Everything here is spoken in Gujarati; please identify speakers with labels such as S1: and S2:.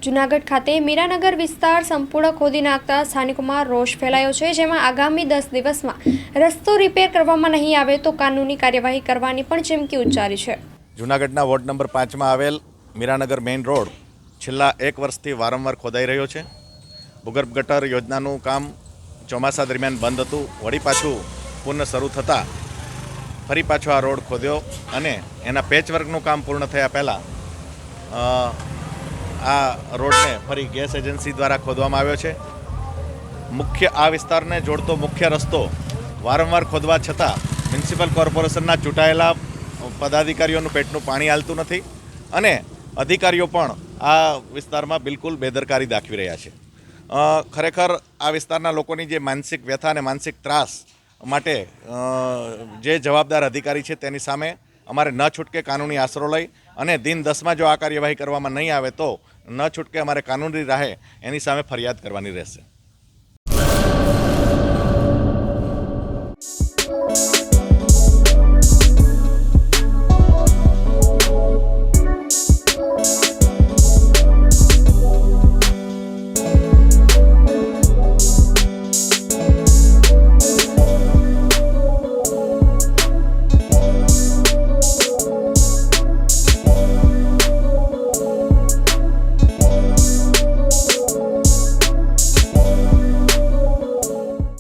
S1: જૂનાગઢ ખાતે મીરાનગર વિસ્તાર સંપૂર્ણ ખોદી નાખતા સ્થાનિકોમાં રોષ ફેલાયો છે, જેમાં આગામી 10 દિવસમાં રસ્તો રિપેર કરવામાં નહીં આવે તો કાનૂની કાર્યવાહી કરવાની પણ ચીમકી ઉચ્ચારી છે।
S2: જૂનાગઢના વોર્ડ નંબર 5માં આવેલ મીરાનગર મેઇન રોડ છેલ્લા 1 વર્ષથી વારંવાર ખોદાઈ રહ્યો છે। ભૂગર્ભ ગટર યોજનાનું કામ ચોમાસા દરમિયાન બંધ હતું, વળી પાછું પુનઃ શરૂ થતાં ફરી પાછો આ રોડ ખોદ્યો અને એના પેચવર્કનું કામ પૂર્ણ થયા પહેલાં આ રોડને ફરી ગેસ એજન્સી દ્વારા ખોદવામાં આવ્યો છે। આ વિસ્તારને જોડતો મુખ્ય રસ્તો વારંવાર ખોદવા છતાં મ્યુનિસિપલ કોર્પોરેશનના ચૂંટાયેલા પદાધિકારીઓનું પેટનું પાણી હાલતું નથી અને અધિકારીઓ પણ આ વિસ્તારમાં બિલકુલ બેદરકારી દાખવી રહ્યા છે। ખરેખર આ વિસ્તારના લોકોની જે માનસિક વ્યથા અને માનસિક ત્રાસ માટે જે જવાબદાર અધિકારી છે તેની સામે અમારે ન છૂટકે કાનૂની આશરો લઈ અને દિન 10માં જો આ કાર્યવાહી કરવામાં નહીં આવે તો ન છૂટકે અમારે કાનૂની રાહે એની સામે ફરિયાદ કરવાની રહેશે।